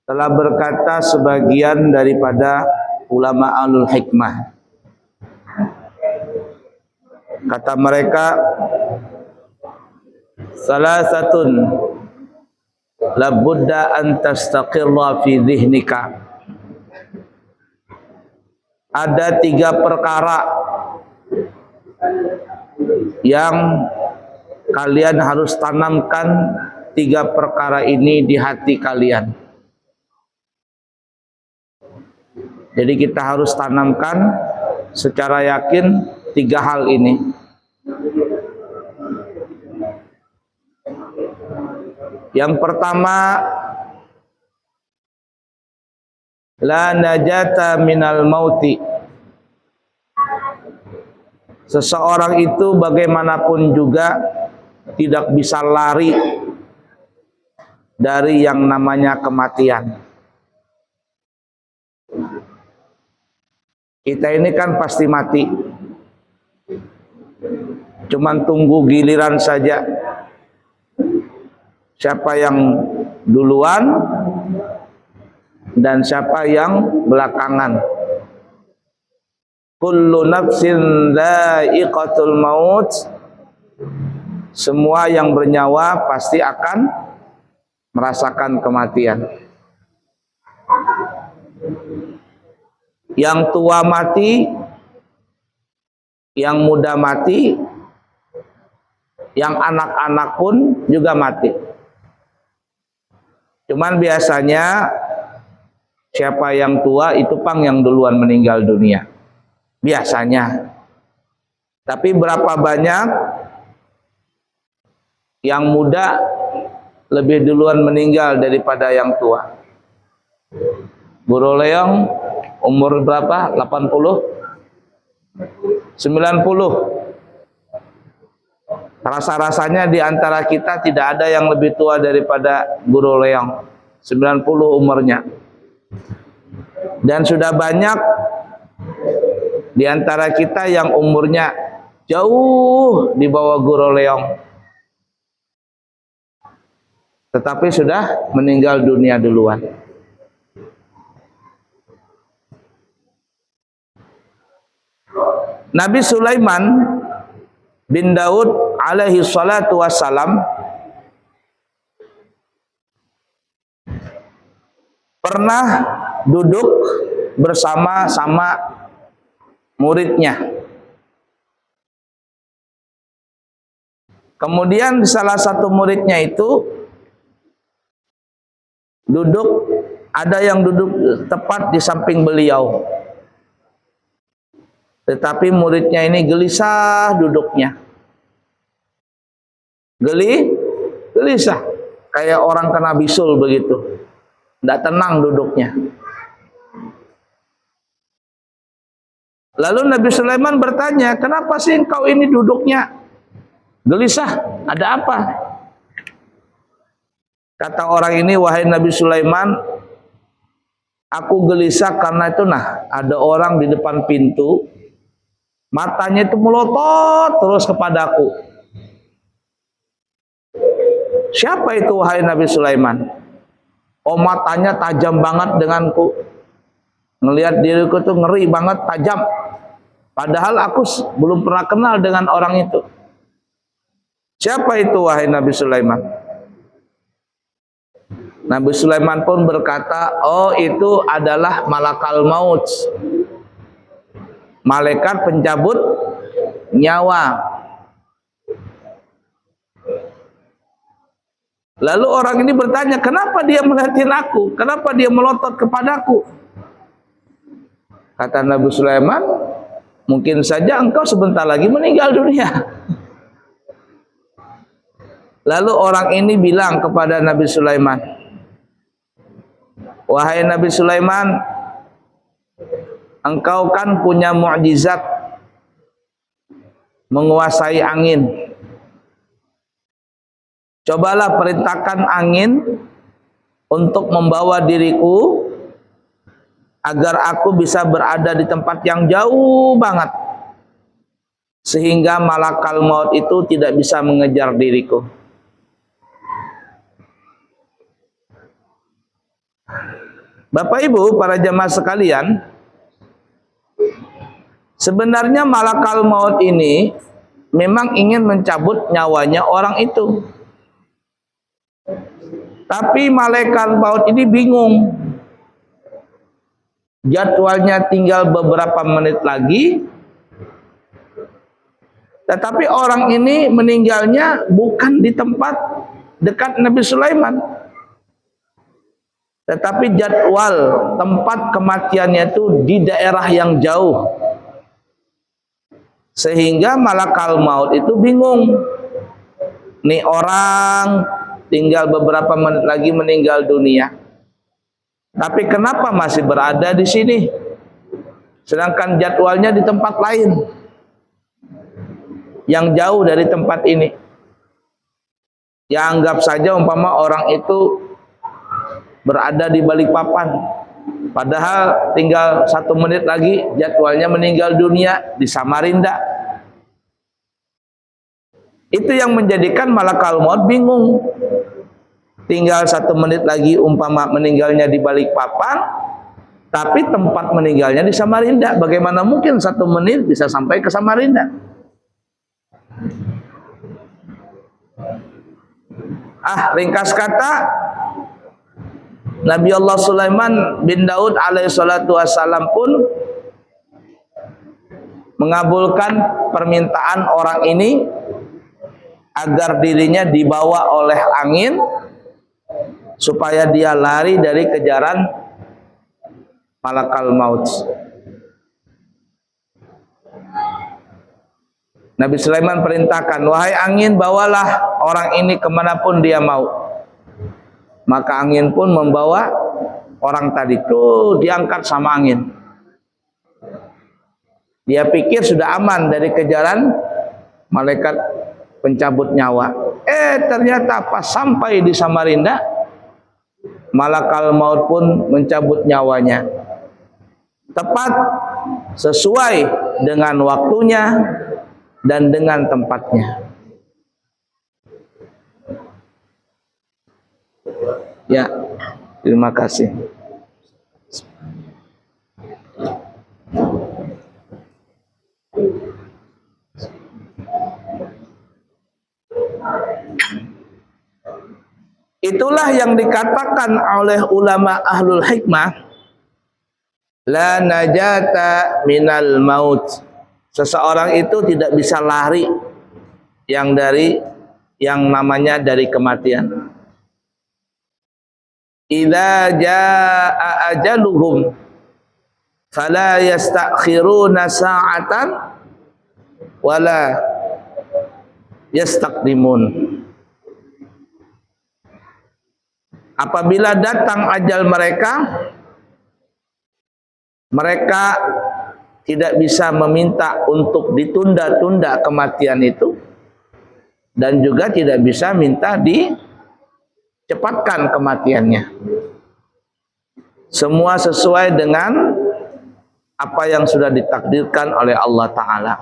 telah berkata sebagian daripada ulama alul hikmah. Kata mereka, salasatun labudda an tastaqirra fi dhihnika. Ada 3 perkara yang kalian harus tanamkan, 3 perkara ini di hati kalian. Jadi kita harus tanamkan secara yakin 3 hal ini. Yang pertama, la najata minal mauti. Seseorang itu bagaimanapun juga tidak bisa lari dari yang namanya kematian. Kita ini kan pasti mati, cuman tunggu giliran saja. Siapa yang duluan dan siapa yang belakangan. Kullu nafsin dha'iqatul maut. Semua yang bernyawa pasti akan merasakan kematian. Yang tua mati, yang muda mati, yang anak-anak pun juga mati. Cuman biasanya siapa yang tua itu pang yang duluan meninggal dunia. Biasanya. Tapi berapa banyak yang muda lebih duluan meninggal daripada yang tua? Guru Leong umur berapa? 80? 90? Rasa-rasanya di antara kita tidak ada yang lebih tua daripada Guru Leong. 90 umurnya. Dan sudah banyak di antara kita yang umurnya jauh di bawah Guru Leong, tetapi sudah meninggal dunia duluan. Nabi Sulaiman bin Daud alaihi salatu wassalam pernah duduk bersama-sama muridnya. Kemudian salah satu muridnya itu duduk, ada yang duduk tepat di samping beliau. Tetapi muridnya ini gelisah duduknya. Gelisah. Kayak orang kena bisul begitu. Tidak tenang duduknya. Lalu Nabi Sulaiman bertanya, kenapa sih engkau ini duduknya gelisah? Ada apa? Kata orang ini, wahai Nabi Sulaiman, aku gelisah karena itu ada orang di depan pintu, matanya itu melotot terus kepadaku. Siapa itu wahai Nabi Sulaiman? Oh, matanya tajam banget denganku. Ngelihat diriku tuh ngeri banget, tajam. Padahal aku belum pernah kenal dengan orang itu. Siapa itu wahai Nabi Sulaiman? Nabi Sulaiman pun berkata, oh itu adalah malakal maut, malaikat pencabut nyawa. Lalu orang ini bertanya, kenapa dia melihatin aku? Kenapa dia melotot kepadaku? Kata Nabi Sulaiman, mungkin saja engkau sebentar lagi meninggal dunia. Lalu orang ini bilang kepada Nabi Sulaiman, wahai Nabi Sulaiman, engkau kan punya mukjizat menguasai angin. Cobalah perintahkan angin untuk membawa diriku agar aku bisa berada di tempat yang jauh banget, sehingga malakal maut itu tidak bisa mengejar diriku. Bapak Ibu, para jemaah sekalian, sebenarnya malakal maut ini memang ingin mencabut nyawanya orang itu. Tapi malaikat maut ini bingung. Jadwalnya tinggal beberapa menit lagi. Tetapi orang ini meninggalnya bukan di tempat dekat Nabi Sulaiman. Tetapi jadwal tempat kematiannya itu di daerah yang jauh. Sehingga malakal maut itu bingung. Nih orang tinggal beberapa menit lagi meninggal dunia. Tapi kenapa masih berada di sini? Sedangkan jadwalnya di tempat lain. Yang jauh dari tempat ini. Ya anggap saja umpama orang itu berada di Balikpapan, padahal tinggal 1 menit lagi jadwalnya meninggal dunia di Samarinda. Itu yang menjadikan malakal maut bingung. Tinggal 1 menit lagi umpama meninggalnya di Balikpapan, tapi tempat meninggalnya di Samarinda. Bagaimana mungkin 1 menit bisa sampai ke Samarinda? Ringkas kata, Nabi Allah Sulaiman bin Daud alaihissalatu wassalam pun mengabulkan permintaan orang ini agar dirinya dibawa oleh angin supaya dia lari dari kejaran malakal maut. Nabi Sulaiman perintahkan, wahai angin, bawalah orang ini kemanapun dia mau. Maka angin pun membawa orang tadi. Tuh diangkat sama angin. Dia pikir sudah aman dari kejaran malaikat pencabut nyawa. Ternyata pas sampai di Samarinda, malakal maut pun mencabut nyawanya. Tepat sesuai dengan waktunya dan dengan tempatnya. Ya, terima kasih. Itulah yang dikatakan oleh ulama ahlul hikmah, la najata minal maut. Seseorang itu tidak bisa lari yang namanya dari kematian. Idza jaa ajaluhum fala yastakhiruna sa'atan wala yastaqdimun. Apabila datang ajal mereka, mereka tidak bisa meminta untuk ditunda-tunda kematian itu, dan juga tidak bisa minta cepatkan kematiannya. Semua sesuai dengan apa yang sudah ditakdirkan oleh Allah Ta'ala.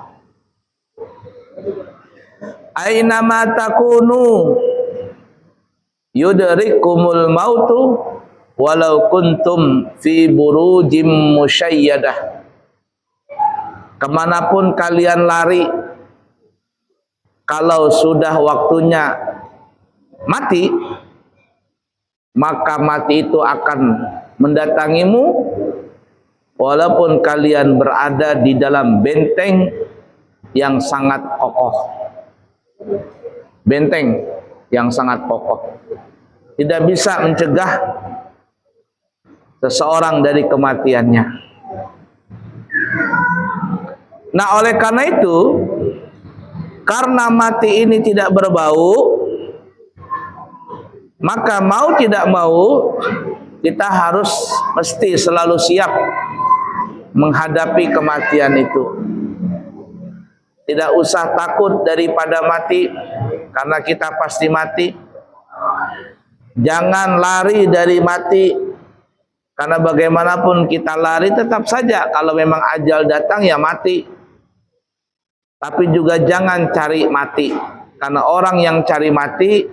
Aina ma takunu yudrikumul mautu walau kuntum fi burujim musyayyadah. Kemanapun kalian lari, kalau sudah waktunya mati, maka mati itu akan mendatangimu walaupun kalian berada di dalam benteng yang sangat kokoh. Benteng yang sangat kokoh tidak bisa mencegah seseorang dari kematiannya. Nah, oleh karena itu, karena mati ini tidak berbau, maka mau tidak mau kita harus mesti selalu siap menghadapi kematian itu. Tidak usah takut daripada mati, karena kita pasti mati. Jangan lari dari mati, karena bagaimanapun kita lari tetap saja kalau memang ajal datang ya mati. Tapi juga jangan cari mati, karena orang yang cari mati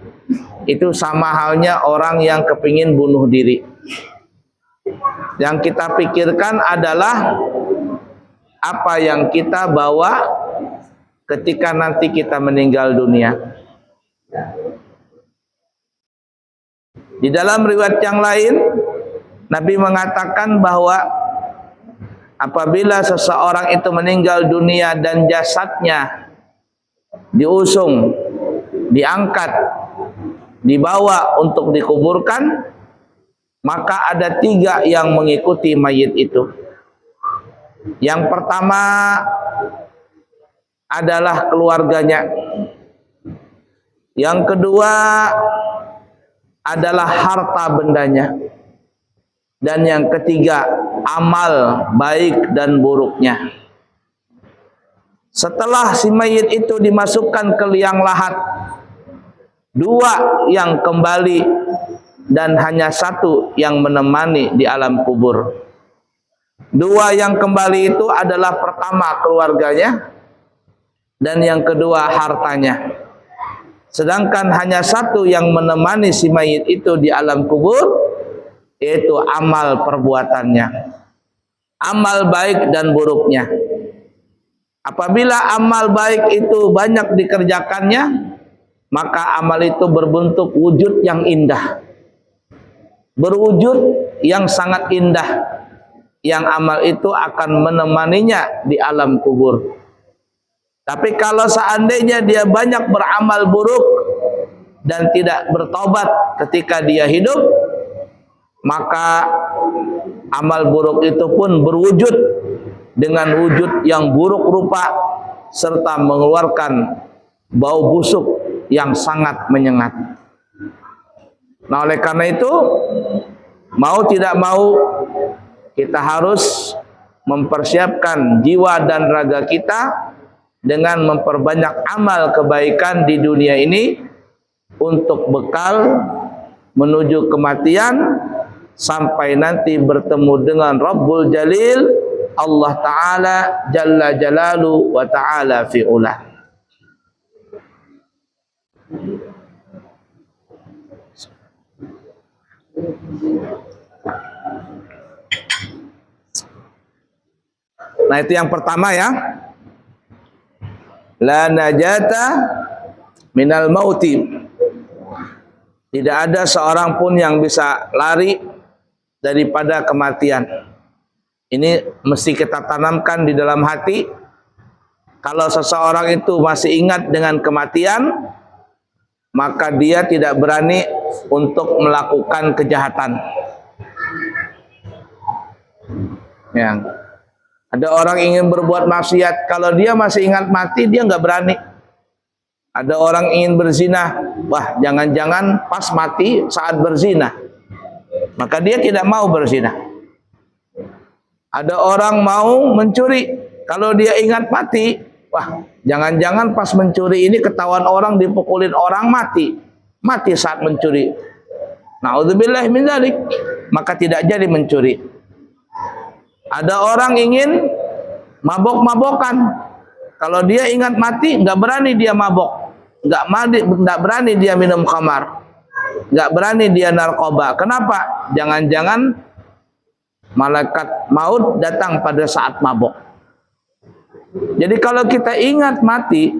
itu sama halnya orang yang kepingin bunuh diri. Yang kita pikirkan adalah apa yang kita bawa ketika nanti kita meninggal dunia. Di dalam riwayat yang lain, Nabi mengatakan bahwa apabila seseorang itu meninggal dunia dan jasadnya diusung, diangkat, dibawa untuk dikuburkan, maka ada 3 yang mengikuti mayit itu. Yang pertama adalah keluarganya. Yang kedua adalah harta bendanya. Dan yang ketiga, amal baik dan buruknya. Setelah si mayit itu dimasukkan ke liang lahat, 2 yang kembali dan hanya 1 yang menemani di alam kubur. 2 yang kembali itu adalah pertama keluarganya dan yang kedua hartanya. Sedangkan hanya 1 yang menemani si mayit itu di alam kubur, yaitu amal perbuatannya, amal baik dan buruknya. Apabila amal baik itu banyak dikerjakannya, maka amal itu berbentuk wujud yang indah, berwujud yang sangat indah, yang amal itu akan menemaninya di alam kubur. Tapi kalau seandainya dia banyak beramal buruk dan tidak bertobat ketika dia hidup, maka amal buruk itu pun berwujud dengan wujud yang buruk rupa serta mengeluarkan bau busuk yang sangat menyengat. Nah, oleh karena itu, mau tidak mau kita harus mempersiapkan jiwa dan raga kita dengan memperbanyak amal kebaikan di dunia ini untuk bekal menuju kematian sampai nanti bertemu dengan Rabbul Jalil, Allah Ta'ala Jalla Jalalu wa Ta'ala fi'ulah. Nah, itu yang pertama ya. La najata minal mauti. Tidak ada seorang pun yang bisa lari daripada kematian. Ini mesti kita tanamkan di dalam hati. Kalau seseorang itu masih ingat dengan kematian, maka dia tidak berani untuk melakukan kejahatan. Ya. Ada orang ingin berbuat maksiat, kalau dia masih ingat mati, dia nggak berani. Ada orang ingin berzina, wah jangan-jangan pas mati saat berzina, maka dia tidak mau berzina. Ada orang mau mencuri, kalau dia ingat mati, wah jangan-jangan pas mencuri ini ketahuan orang, dipukulin orang, mati saat mencuri. Na'udzubillah min dzalik, maka tidak jadi mencuri. Ada orang ingin mabok-mabokan, kalau dia ingat mati, nggak berani dia mabok, nggak berani dia minum khamar, nggak berani dia narkoba. Kenapa? Jangan-jangan malaikat maut datang pada saat mabok. Jadi kalau kita ingat mati,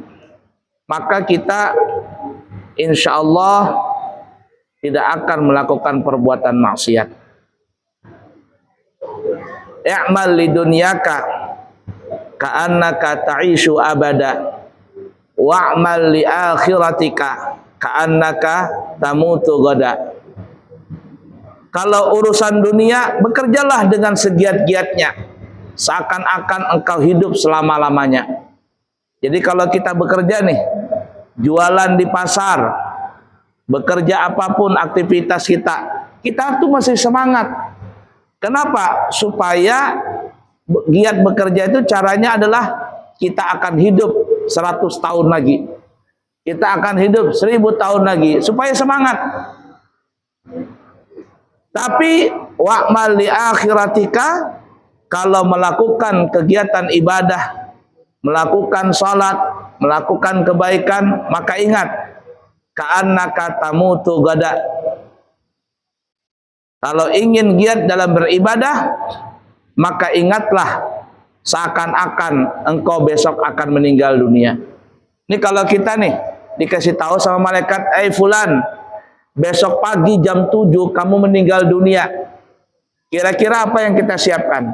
maka kita insya Allah tidak akan melakukan perbuatan maksiat. I'mal lidunyaka ka'annaka ta'ishu abada wa'mal li akhiratika ka'annaka tamutu gada. Kalau urusan dunia, bekerjalah dengan segiat-giatnya, seakan-akan engkau hidup selama-lamanya. Jadi kalau kita bekerja nih, jualan di pasar, bekerja apapun aktivitas kita tuh masih semangat. Kenapa? Supaya giat bekerja itu caranya adalah kita akan hidup 100 tahun lagi. Kita akan hidup 1000 tahun lagi. Supaya semangat. Tapi wa'mal li akhiratika, kalau melakukan kegiatan ibadah, melakukan salat, melakukan kebaikan, maka ingat, ka'annaka tamutu gada. Kalau ingin giat dalam beribadah, maka ingatlah seakan-akan engkau besok akan meninggal dunia. Ini kalau kita nih dikasih tahu sama malaikat, fulan, besok pagi jam 7 kamu meninggal dunia. Kira-kira apa yang kita siapkan?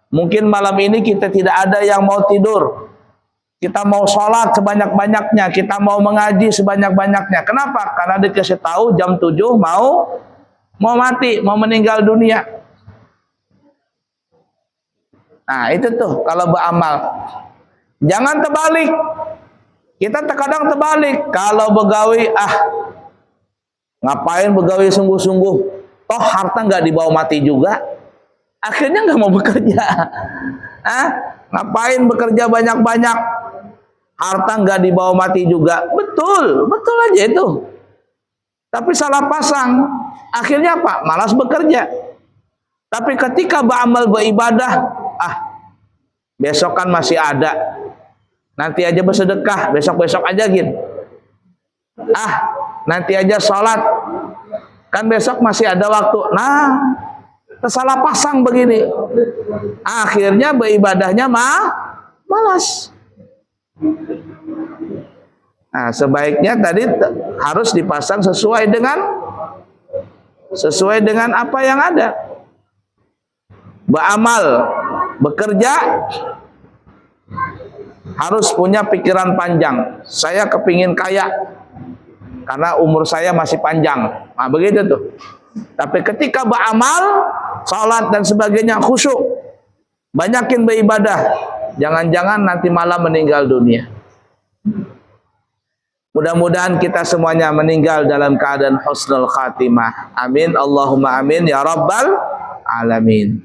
Mungkin malam ini kita tidak ada yang mau tidur. Kita mau sholat sebanyak-banyaknya, kita mau mengaji sebanyak-banyaknya. Kenapa? Karena dikasih tahu jam 7 mau mati, mau meninggal dunia. Nah, itu tuh kalau beramal. Jangan terbalik. Kita terkadang terbalik. Kalau begawi, ngapain begawi sungguh-sungguh? Toh harta nggak dibawa mati juga. Akhirnya nggak mau bekerja. Ngapain bekerja banyak-banyak? Harta nggak dibawa mati juga. Betul, betul aja itu. Tapi salah pasang. Akhirnya apa? Malas bekerja. Tapi ketika beramal beribadah, besok kan masih ada. Nanti aja bersedekah, besok-besok aja gitu. Nanti aja sholat. Kan besok masih ada waktu. Nah, salah pasang begini. Akhirnya beribadahnya malas. Nah, sebaiknya tadi harus dipasang sesuai dengan apa yang ada. Beramal, bekerja, harus punya pikiran panjang. Saya kepingin kaya karena umur saya masih panjang. Nah, begitu tuh. Tapi ketika beramal, salat dan sebagainya khusyuk, banyakin beribadah. Jangan-jangan nanti malam meninggal dunia. Mudah-mudahan kita semuanya meninggal dalam keadaan husnul khatimah. Amin. Allahumma amin ya rabbal alamin.